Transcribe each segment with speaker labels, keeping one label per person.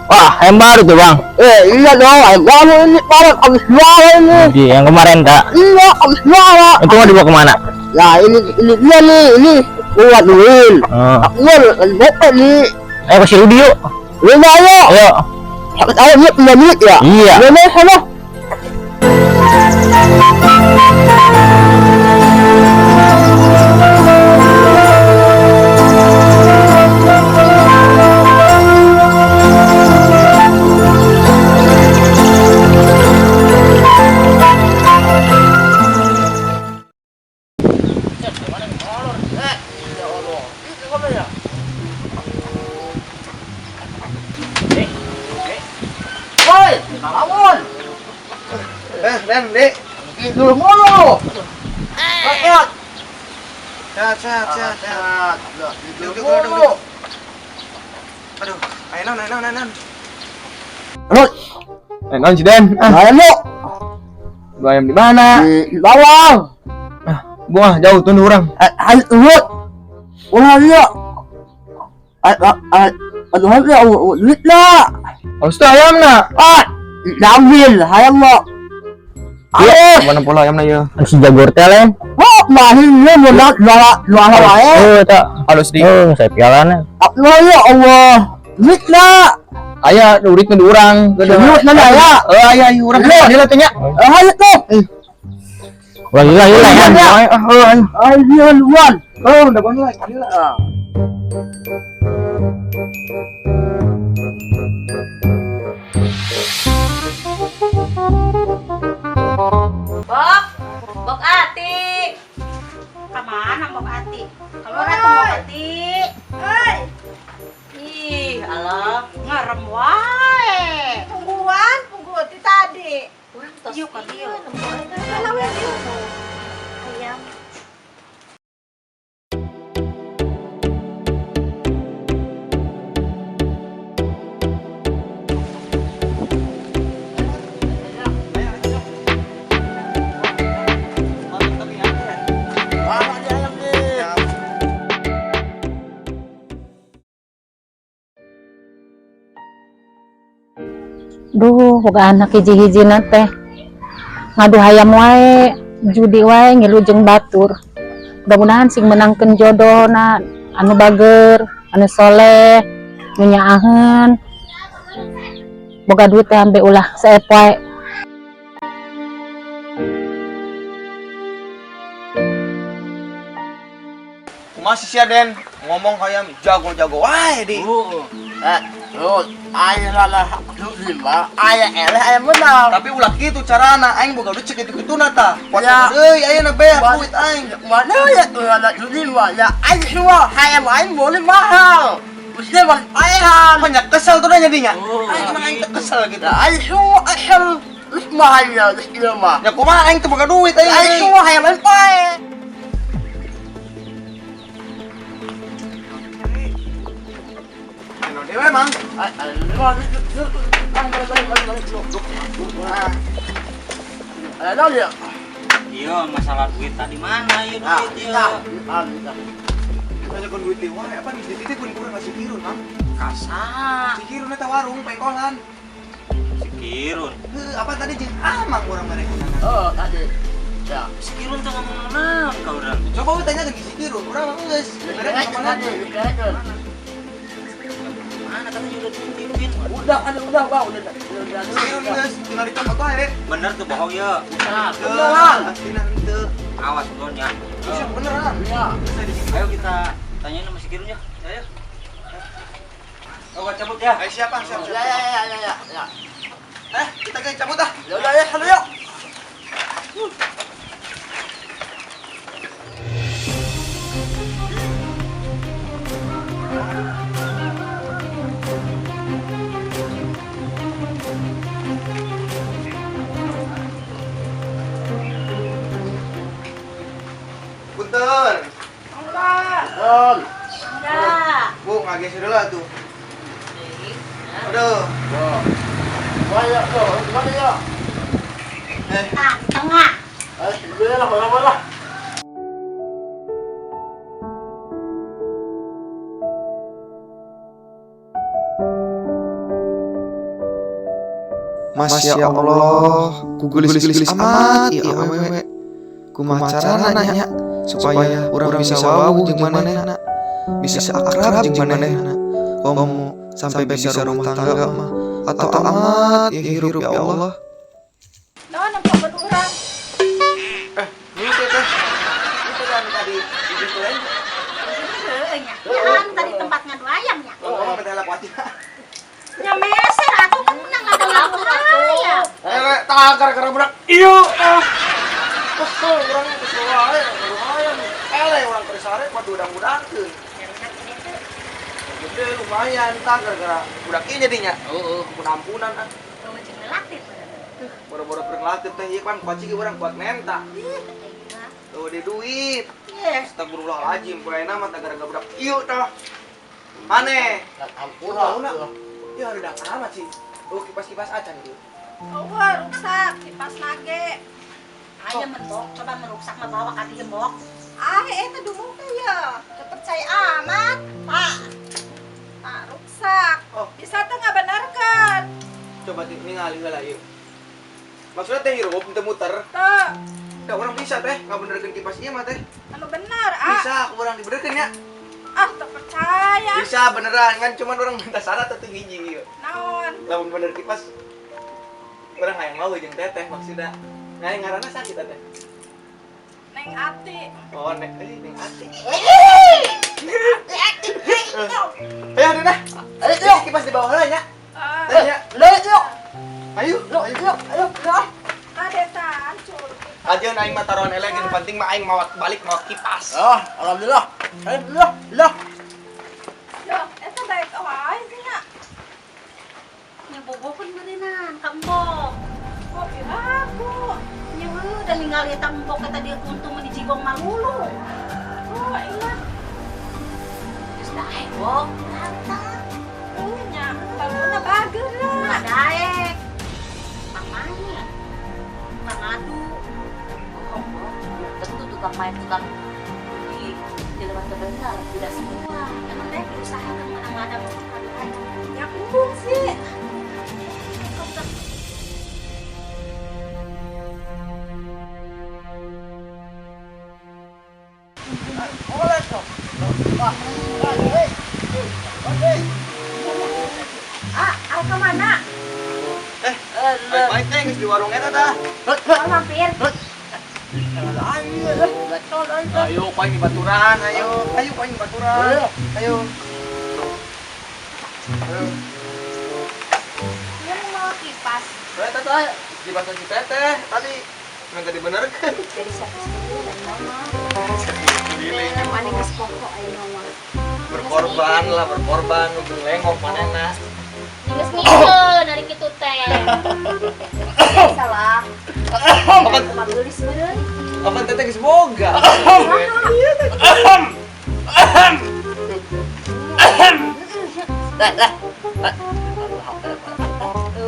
Speaker 1: Wah, yang baru tuh bang.
Speaker 2: Iya dong, ayam baru ini Pak, habis juara ini.
Speaker 1: Yang kemarin tak?
Speaker 2: Iya, habis juara.
Speaker 1: Itu mau dibawa kemana?
Speaker 2: Nah ini dia nih, ini buat duit. Aku bopet nih.
Speaker 1: Ayo ke Rudi yuk.
Speaker 2: Lima ayo.
Speaker 1: Ayo.
Speaker 2: Ayo dia punya duit ya.
Speaker 1: Iya.
Speaker 2: Lima sana. Woi, bangun.
Speaker 3: Den, Dek.
Speaker 2: Tidur mulu. Rakyat.
Speaker 3: Sehat.
Speaker 2: Tidur
Speaker 3: Duduk.
Speaker 2: mulu.
Speaker 3: Aduh, ayo.
Speaker 2: Rut,
Speaker 3: Non si Den.
Speaker 2: ayam yuk.
Speaker 3: Gua ayam di mana?
Speaker 2: Di bawah.
Speaker 3: Buah, jauh tuh orang.
Speaker 2: Ayo turut. Ulah dia. Aduh, dia duit lah.
Speaker 3: Harus tuh ayam na.
Speaker 2: Diambil, ayam lo. Ayo.
Speaker 3: Mana pola ayam na ya?
Speaker 1: Si Jaguar telen.
Speaker 2: Oh, mahirnya benar dua ayam.
Speaker 1: Oh, tak.
Speaker 3: Halus di.
Speaker 1: Oh, saya pialana.
Speaker 2: Allah ya Allah. Duit lah.
Speaker 3: Ayah, duit ke orang.
Speaker 2: Duit mana ya?
Speaker 3: Ayah, orang. Dia lah tanya.
Speaker 2: Ayo tuh.
Speaker 1: Wah, gila ya.
Speaker 2: Ayo luan.
Speaker 3: Udah bangun lagi.
Speaker 4: Bok Ati. Kemana Bok Ati? Kalau datang Bok Ati. Hei. Ih, alah, ngerem wae. Tunggu Ati tadi. Urang tos. Yuk kan yuk. Ayam.
Speaker 5: Duh, boga anak hiji-hiji teh ngadu hayam wae, judi wae ngilujeng batur. Mudah-mudahan sing menangkeun jodohna anu bager, anu soleh, nu nyaaheun. Boga duit teh ambe ulah saep wae.
Speaker 3: Masih si Den ngomong kayak jago-jago wae di.
Speaker 2: Rut, ayah lah lima, ayah eleh ayah menang.
Speaker 3: Tapi ulah kitu carana aing boga duit cek itu-kituna tah.
Speaker 2: Ya.
Speaker 3: Potong deui aya na beak duit aing.
Speaker 2: Mana ya tuh anak lima ya? Ayah semua ayam ayam boleh mahal. Mesti balik ayam.
Speaker 3: Banyak kesel tuh jadinya. Aing mah aing teu kesel gitu.
Speaker 2: Ayah semua ayam lima ayam lima.
Speaker 3: Ya kumaha aing teu boga duit
Speaker 2: Ayah
Speaker 3: aing.
Speaker 2: semua ayam ayam.
Speaker 3: Anu dewe mang.
Speaker 2: Ada dia.
Speaker 6: Iya, masalah duit tadi mana ya duit ya?
Speaker 3: Banyak kon duit dewe apa nih dititipun kurang kasih kirun mang.
Speaker 6: Kasa,
Speaker 3: Si kirun eta warung pekolan.
Speaker 6: si Kirun.
Speaker 3: Apa tadi jeung amang urang mereka.
Speaker 2: Oh, tadi. Ya.
Speaker 6: Si Kirun tuh ngomong naon ka urang?
Speaker 3: Coba we tanya ke si kirun, urang mah geus. Mereka kemana?
Speaker 6: Mana katanya udah dititipin.
Speaker 2: Udah, Bang, udah.
Speaker 3: Si kirun geus tinggal di tempat wae.
Speaker 6: Bener tuh bohong ya.
Speaker 2: Beneran.
Speaker 3: Aslinya henteu.
Speaker 6: Awas ulunnya.
Speaker 3: Beneran.
Speaker 2: Ya.
Speaker 6: Ayo kita tanyain sama si Kirun ya. Ayo. Oh, cabut ya.
Speaker 3: Ayo siapa?
Speaker 2: Ya.
Speaker 3: Kita ke cabut ah.
Speaker 2: Ya udah ya, halo yuk.
Speaker 3: Punten.
Speaker 2: Don.
Speaker 3: Bu, ngageser dulu tuh. Aduh.
Speaker 2: Banyak tuh, gimana ya?
Speaker 4: Tengah.
Speaker 2: Boleh lah.
Speaker 3: Masya Allah, ku gelis-gelis amat ieu awewe. Kumaha carana nya supaya urang bisa wawuh jeung manehna, bisa akrab jeung manehna. Komo sampai bisa rumah tangga mah atau amat ya hirup ya Allah.
Speaker 4: Naon apa urang?
Speaker 3: Ini teh. Itu kan tadi di situ lain.
Speaker 4: Heuh nya. Kan tadi tempat ngadu ayam nya.
Speaker 3: Oh, beda lapati.
Speaker 4: Nya meser atuh kan menang ngadu ayam.
Speaker 3: Tah gara-gara budak ieu. Kesel urang kesel wae, lumayan. Urang kesare kuat udang-udangkeun. Gede lumayan tah gara-gara budak ieu jadinya. Heeh, ampun-ampunan ah.
Speaker 4: Tuh jeung latih.
Speaker 3: Boro-boro berlatih teh ieu kan kuat cigi urang kuat menta. Tuh di duit. Astagfirullahaladzim, pulaina mah gara-gara budak ieu tah. Maneh,
Speaker 2: Ampun.
Speaker 3: ya udah amat sih. Tuh kipas-kipas acan ieu.
Speaker 4: Oh, rusak kipas lage. Ayo mentok, coba merusak mah bawa ka dieu mbok. Eta dumuk teh ya. Teu percaya amat, Pak. Pak rusak.
Speaker 3: Oh.
Speaker 4: Bisa teh ngabenerkeun.
Speaker 3: Coba ningali heula ieu. Maksudnya teh hirup teu muter.
Speaker 4: Teu,
Speaker 3: Da urang bisa teh ngabenerkeun kipas ieu mah teh.
Speaker 4: anu bener,
Speaker 3: Bisa urang dibenerkeun nya.
Speaker 4: teu percaya.
Speaker 3: Bisa beneran kan cuman orang minta syarat atau hiji ieu.
Speaker 4: Naon?
Speaker 3: Lamun bener kipas urang hayang mau jeung teteh maksudna. Ngai ngaranna sakit teh.
Speaker 4: Neng Ati.
Speaker 3: Oh, nek ning ati. Ayo dah. Ayo kipas di bawah heula nya. Tanya. Ayo.
Speaker 4: Ada hancur.
Speaker 3: Aja aing mah taruhan eleh yang penting mah aing mawat balik mawat kipas.
Speaker 2: Oh, alhamdulillah. Alhamdulillah.
Speaker 4: Yo, eta daek wae sih nya. Nya bobokeun beuneunan ka embok. Kok aku? Nya udah ningali eta embok eta dia kuntung di jigong malulu. Oh, iya. Geus daek, Bok. Rantang. Nya, taluna bageun lah. Daek. Mamanya. Mangadu. Oh, tentu tukang main tukang di lewat terdengar tidak semua. Emang teh diusahakan mana-mana ya kumpul sih. Al kemana?
Speaker 3: Baik teh geus di warung eta tah.
Speaker 4: Al mampir.
Speaker 3: Ayo paling di baturan, ayo paling di baturan. Ayo.
Speaker 4: Dia mau kipas.
Speaker 3: Eta tah di baturan si teteh tadi nggak dibenerkeun.
Speaker 4: Jadi siapa sih dari mama?
Speaker 3: Giling.
Speaker 4: Yang paling geus pokok ayo mama.
Speaker 3: Berkorban untuk lengok manehna.
Speaker 4: Geus ngikeun dari kitu teh. Salah. Cuma gelis meureun.
Speaker 3: Apa teteh geus boga?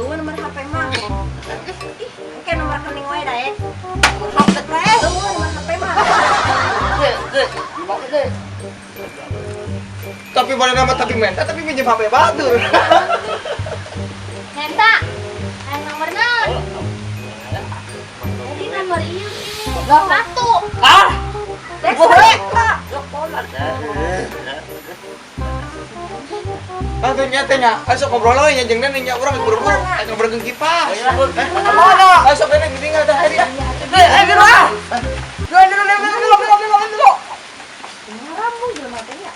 Speaker 4: Nomor HP mah. Oke nomor rekening wae da ya. HP teh. Nomor HP mah.
Speaker 3: Tapi boleh nama tapi menta tapi minjem HP batur.
Speaker 4: Henta. Nomor naon? Jadi nomor ieu. Satu.
Speaker 3: Ah,
Speaker 4: Boleh.
Speaker 3: Tentunya tehnya, esok ngobrol lagi jeung nenek nya urang buru-buru, aya ngobrolkeun kipas. Mana? Esok nenek ditinggal teh hari. Ayo lah. Dulu.
Speaker 4: Rambung jelema teh ya.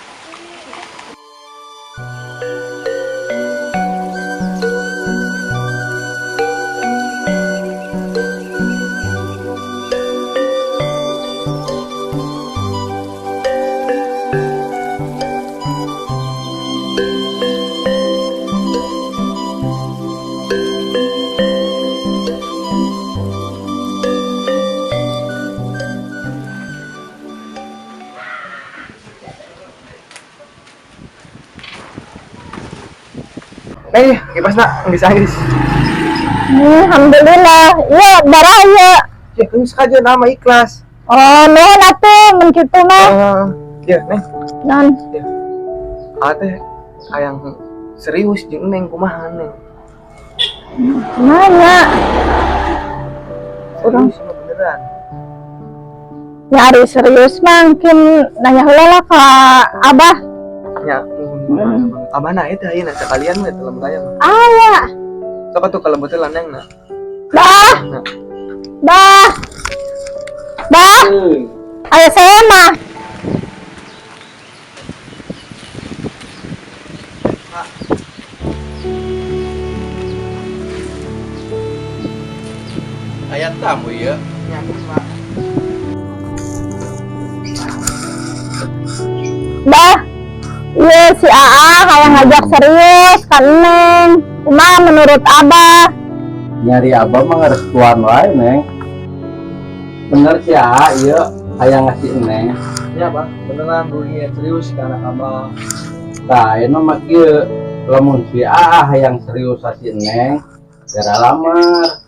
Speaker 3: Nih, kipasna bisa Inggris.
Speaker 5: Alhamdulillah. Iya, baraya.
Speaker 3: Ya, ini saja nama ikhlas.
Speaker 5: Oh, nuhun atuh mun kitu mah.
Speaker 3: Ya, Neng.
Speaker 5: Non.
Speaker 3: Ate hayang serius jeung Neng kumaha Neng?
Speaker 5: Nanya. Urang
Speaker 3: beneran.
Speaker 5: nyari serius mungkin nanya heula lah ka Abah.
Speaker 3: Ya, abah na eta ieu na sekalian we dalam gaya mah.
Speaker 5: Aya.
Speaker 3: Sok atuh kalau betul lanang na.
Speaker 5: Bah. Bah. Bah. Ayo saya mah.
Speaker 6: Ayat tamu ya.
Speaker 3: Ya, Pak.
Speaker 5: Bah. Iya si AA kayak ngajak serius kan Neng. Kumaha menurut Abah?
Speaker 7: Nyari abah mah ngerestuan wae neng. Bener sih iya aya ngasih neng.
Speaker 3: Ya, Pak. Beneran dunia serius ke anak abah.
Speaker 7: Tah eno mah kieu lamun si yang serius kasih neng gara lamar.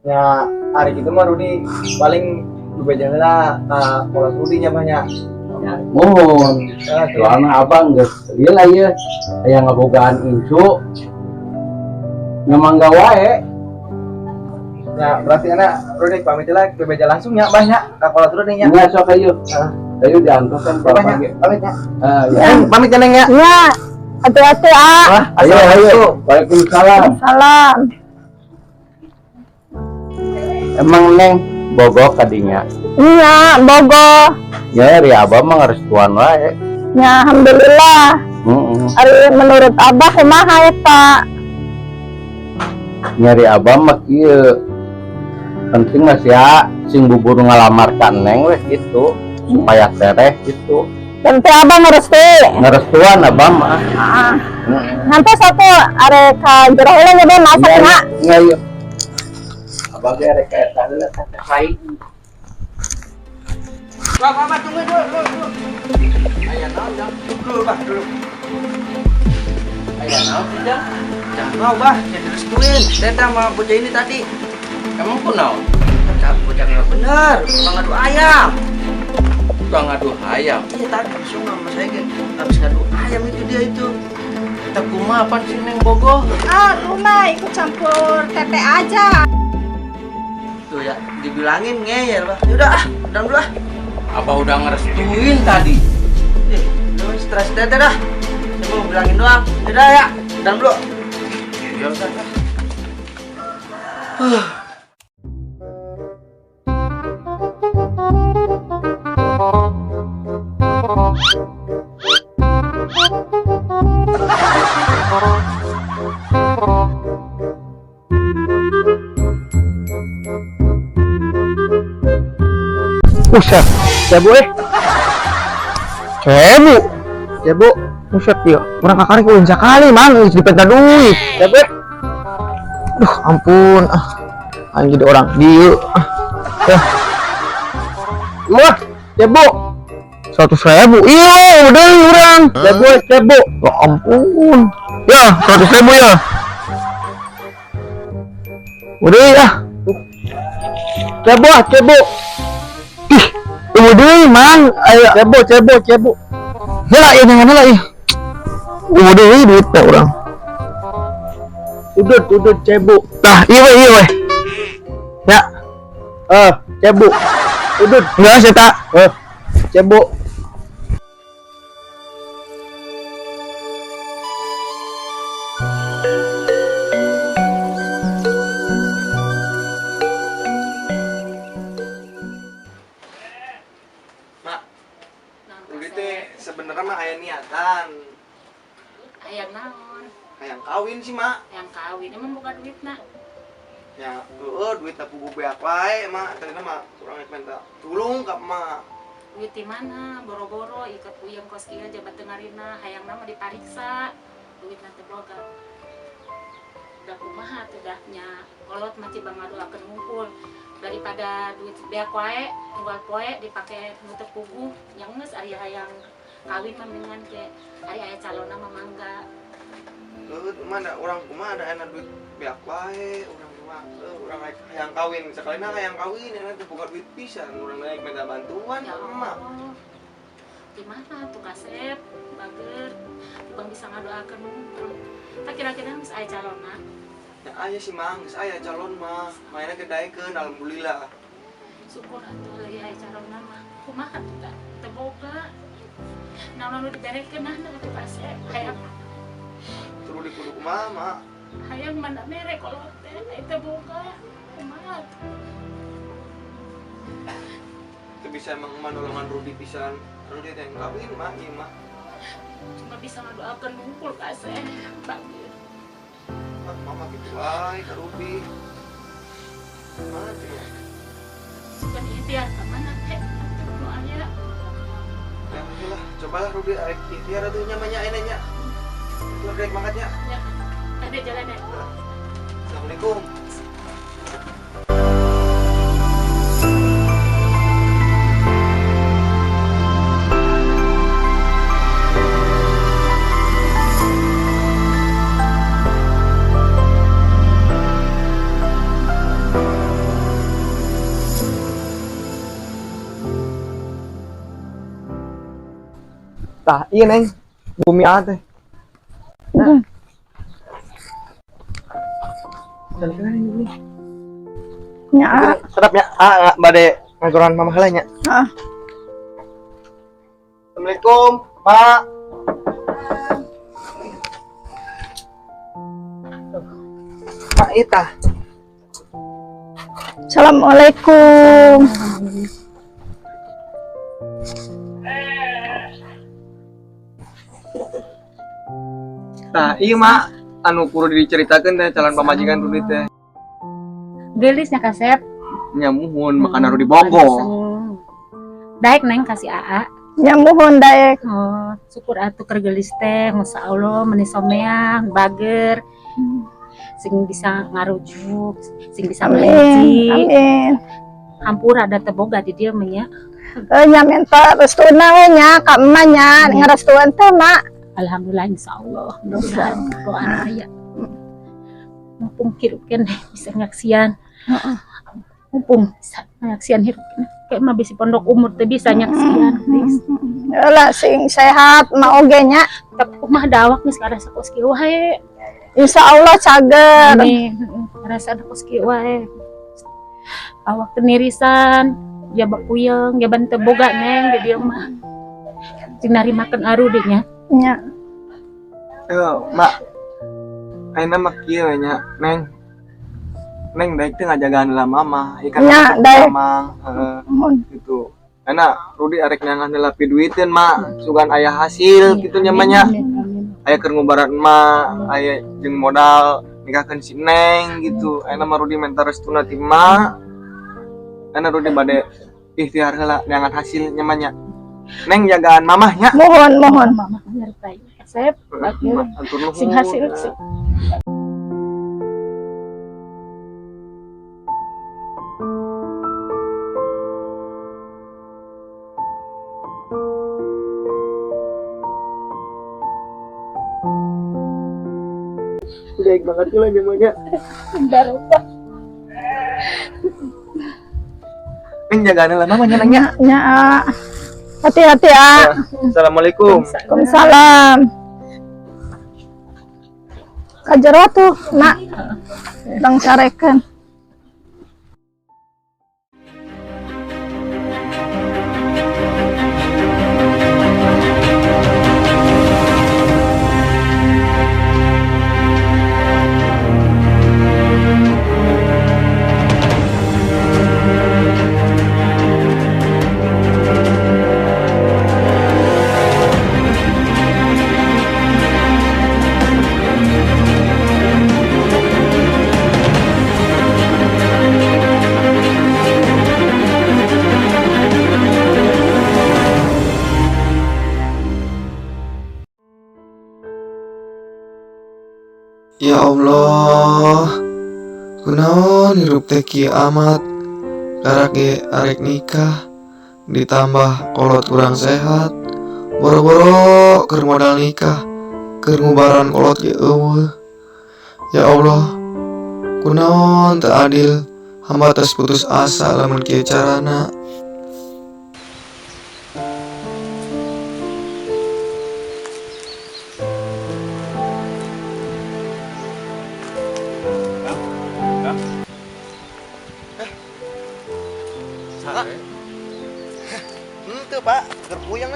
Speaker 3: Ya, hari itu mah Rudi paling bebejangan pola Rudi nya banyak.
Speaker 7: Ya, mohon soalnya abang geus ieu lah ieu aya ngabogaan insu ngamangga wae.
Speaker 3: Ya, berarti anak Rudi pamit lah bebeja langsung nya banyak ka pola Rudi nya.
Speaker 7: Nya sok ayo. Ayo diantosan bapak ge.
Speaker 3: Pamit ya.
Speaker 7: Ya.
Speaker 3: Pamit ya Neng ya.
Speaker 5: Ya. Hati-hati A.
Speaker 7: Ayo. Waalaikumsalam.
Speaker 5: Salam.
Speaker 7: Emang neng bogo kadinya.
Speaker 5: Iya, Bogo.
Speaker 7: Ya, ri abah mah ngerestuan wae.
Speaker 5: Ya, alhamdulillah. Ari menurut Abah kumaha eta?
Speaker 7: Nyari abah mah kieu penting mah sia sing bubur ngalamar ka neng weh gitu supaya tereh gitu.
Speaker 5: Tentu Abah
Speaker 7: Ngerestuan abah mah.
Speaker 5: Nanti satu are ka jero heula nya deh masak na.
Speaker 7: Iya iya. Abah ge rek eta heula teh kai.
Speaker 2: Bapak tunggu dulu. Ayah naon jang? Dulu bah dulu. Ayah naon sih jang? Jang mau bah, jadi restuin. Teta sama bocah ini tadi.
Speaker 6: Emang kunaon?
Speaker 2: Bocah nggak bener, tukang ngadu ayam.
Speaker 6: Tukang ngadu ayam.
Speaker 2: Iya tadi langsung sama saya kan habis ngadu ayam itu dia itu.
Speaker 6: Kita kumaha apaan sih neng bogo?
Speaker 4: Aduh mah ikut campur tete aja.
Speaker 2: Tuh ya, dibilangin ngeyel bah. Yaudah udah dulu ah.
Speaker 6: Apa udah ngerestuin tadi?
Speaker 2: Lu stres tete dah. Saya mau bilangin doang. Yaudah ya, udah dulu.
Speaker 6: Ya udah.
Speaker 1: Buset, cebu cebu, buset ya, kurang kakari kulun sekali man, di peta duit, cebu. Duh, ampun, anjir orang dia, wah, cebu, 100.000, iya, udah orang, cebu, ya ampun, ya 100.000 ya, udah ya, cebu. Udah man, ayo cebo. Helah ya jangan helah ya. Udah duit ya orang. Udut cebo. Nah iya weh. Ya. Cebo. Udut. Enggak sih tak. Cebo.
Speaker 3: Sebenarnya mah aya niatan.
Speaker 4: Ayam naon?
Speaker 3: Hayang kawin sih, Mak.
Speaker 4: Yang kawin emang bukan duit nah.
Speaker 3: Ya, duit aku beak wae, Mak. Ternyata mah kurang minta tulung ka Mak.
Speaker 4: Duit di mana? Boro-boro ikut puyeng kos kieu jabat dengarina hayang nama dipariksa. Duit nanti boga. Udah kumaha teh dahnya. Kolot macam bangadoakeun ngumpul. Daripada duit beak wae, tunggal poe dipake nutup puguh. Yang geus ari hayang kawin mah mendingan ke ari aya calonna mah mangga.
Speaker 3: Mana orang kumaha ada enak duit beak wae, urang kumaha urang hayang kawin, sakalina hayang kawin enak buka duit pisan, urang naik minta bantuan
Speaker 4: Ya
Speaker 3: emak.
Speaker 4: Allah. Di mana tuh Kasep, Bager, Bang bisa ngadoakeun. Tak kira-kira geus aya calonna.
Speaker 3: Ya aya sih mang, saya calon mah. Mainnya kedaekeun alhamdulillah.
Speaker 5: Syukur atuh lagi aya calon mah. Kumaha tuh teu boga. Naon nu diberekeun nah atuh kase hayang
Speaker 3: Terus di kudu kumaha, Mak?
Speaker 5: hayang mana mere kolot teh aya teu boga. Kumaha tuh?
Speaker 3: Itu bisa emang nolongan Rudi pisan. Rudi teh kawin mah ieu mah.
Speaker 5: Cuma bisa ngadoakeun ngumpul kase bageur.
Speaker 3: Mama gitu wae ka Rudi. Mana tuh ya?
Speaker 5: Sugan ikhtiar ka mana teh nu aya.
Speaker 3: Ya udahlah, cobalah Rudi arek ikhtiar atuh nya mah nya aya nya. Tuh rek mangkatnya.
Speaker 5: Ya. Ada jalan ya.
Speaker 3: Assalamualaikum.
Speaker 1: Tah, iya neng, bumi teh. Nah. Dan kan ini.
Speaker 2: Ya.
Speaker 1: Sedap ya. Bade ngagoran mama halanya.
Speaker 2: Ah.
Speaker 1: Assalamualaikum, Pak. Pak Ita.
Speaker 2: Assalamualaikum.
Speaker 1: Nah, iya mak, anu kudu diceritakeun teh calon pamajikan Rudi teh.
Speaker 5: Gelisnya kasep.
Speaker 1: Nya muhun makan Rudi bogo.
Speaker 5: Daek neng kasih AA.
Speaker 2: Ya mohon daek.
Speaker 5: Oh, syukur atuh keur geulis teh, masyaallah meuni someah, bager. Sing bisa ngarujuk, sing bisa
Speaker 2: Amin.
Speaker 5: ngaji.
Speaker 2: Amin.
Speaker 5: Hampura ada teboga di dieu mah nya.
Speaker 2: Nya minta restuna we nya ka emak nya ngarestuan teh mak.
Speaker 5: Alhamdulillah insyaallah. Mudah-mudahan doa aya. Mumpung hirup keneh bisa nyaksian. Mumpung bisa nyaksian hirup keneh. Kayak mah bisi pondok umur teh bisa nyaksian.
Speaker 2: Lah sing sehat mah oge nya.
Speaker 5: Tapi kumaha dawak geus karasa kos kieu wae.
Speaker 2: Insyaallah cager.
Speaker 5: Amin. Karasa kos kieu wae. Awak teu nirisan, jaba puyeng, jaban teu boga neng di dieu mah. Sing narimakeun Arudi nya.
Speaker 2: Nya.
Speaker 1: Yo, mak. Ayeuna mah kieu nya, Neng. Neng daek teh ngajagaan lah mama, ikan
Speaker 2: Nya, daek.
Speaker 1: mama.
Speaker 2: Mohon.
Speaker 1: Gitu. Karena Rudi arek nyangan heula piduiteun mak, sugan aya hasil kitu nya mah nya. Aya keur ngubaran emak, aya jeung modal nikahkeun si Neng gitu. Ayeuna mah Rudi minta restuna ti emak. Karena Rudi bade ikhtiar heula nyangan hasil nya mah nya. Neng jagaan mamahnya.
Speaker 2: Mohon, mohon.
Speaker 5: Mama nyertai. Kasep, bagus.
Speaker 1: Atur nuhun.
Speaker 5: Sing hasil sih.
Speaker 1: Baik banget lah namanya.
Speaker 5: Barokah.
Speaker 1: Neng jagaan lah mamanya nengnya.
Speaker 2: Nya. Hati-hati ya.
Speaker 1: Assalamualaikum.
Speaker 2: Waalaikumsalam. Kajero tuh, nak. Bang sarekeun.
Speaker 3: Ya Allah, kunaon hirup teh kieu amat. Karak ge arek nikah, ditambah kolot kurang sehat. Boro-boro keur modal nikah, keur ngubaran kolot ge eueuh. Ya Allah, kunaon teu adil, hamba tos putus asa lamun kieu carana.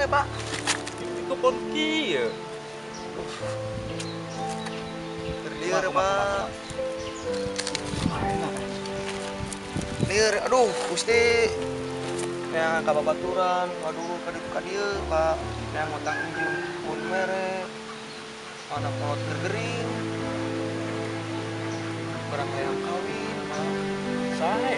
Speaker 1: mana Pak?
Speaker 6: Itu pun kieu.
Speaker 1: Lieur Pak. Lieur, aduh Gusti. Yang kababaturan, aduh ka dieu Pak. Yang ngutang injil pun mere. Anak kolot gergering. Barang hayang kawin, Pak.
Speaker 6: Sae.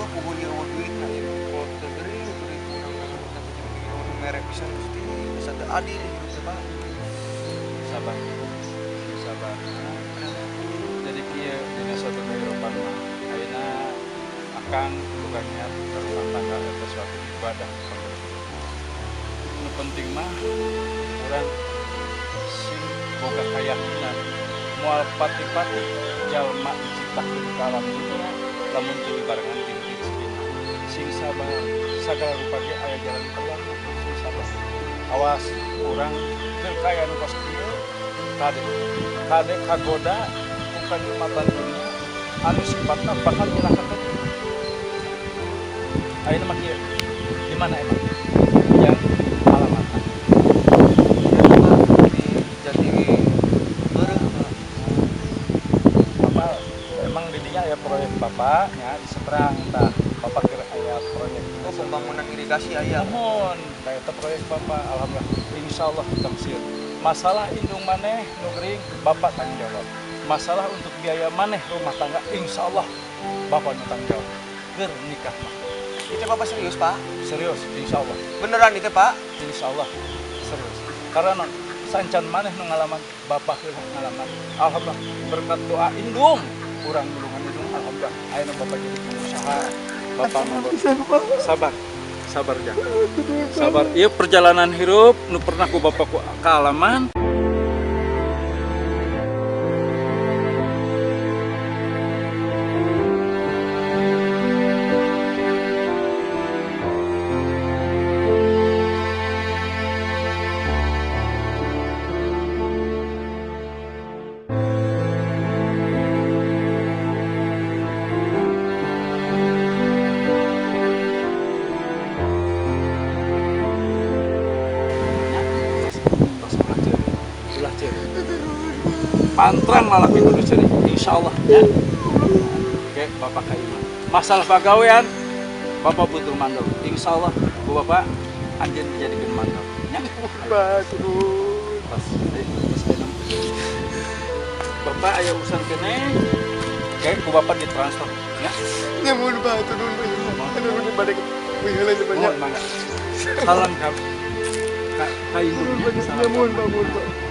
Speaker 1: Kubu dia uang duit nah ya. Kolot gergering, duit urang merek pisan Gusti. Bisa teu adil hidup teh Pak.
Speaker 6: Sabar. Sabar. Jadi kieu dina suatu kehidupan mah ayeuna akang bukan niat berumah tangga atau suatu ibadah. Nu penting mah urang sing boga keyakinan moal pati-pati jalma diciptakeun ka alam dunia lamun teu barengan jeung rezeki. Sing sabar sagala rupa ge aya jalan keluar. Sing sabar. Awas urang teu kaya nu kos kieu kade kagoda bukan nikmatan dunia anu sifatna bakal nyelakakeun. Ayeuna mah kieu. Di mana emang? Yang alamatna.
Speaker 1: Jadi beureum Pak.
Speaker 6: Bapak emang di dinya aya proyek bapaknya di seberang tah. Bapak kira aya proyek
Speaker 1: Oh, pembangunan irigasi aya.
Speaker 6: namun da eta proyek bapak alhamdulillah insyaallah tamsir. Masalah indung maneh nu gering bapak tanggung jawab. Masalah untuk biaya maneh rumah tangga insyaallah bapak nu tanggung jawab. Keur nikah mah
Speaker 1: Itu Bapak serius Pak?
Speaker 6: serius insyaallah.
Speaker 1: Beneran itu Pak?
Speaker 6: Insyaallah serius. Karena sancan maneh nu ngalaman bapak heula ngalaman. Alhamdulillah berkat doa indung urang dulungan indung alhamdulillah ayeuna bapak jadi pengusaha. Bapak mah sabar. Sabar ya. Sabar. Ieu perjalanan hirup nu pernah ku bapak ku kaalaman. Pantrang malah itu ceri, insyaallah ya. Oke, bapak kaima. Masalah pagawean, bapak butuh mandor. Insyaallah, bu bapak anjeun dijadikeun mandor. Ya. Pas, bapak aya urusan kene, oke, bu bapak ditransfer. Ya.
Speaker 1: Nyamun Pak, turun Aduh, balik wiheuleun banyak.
Speaker 6: Mohon mangga. Salam ka indung.
Speaker 1: Nyamun Pak.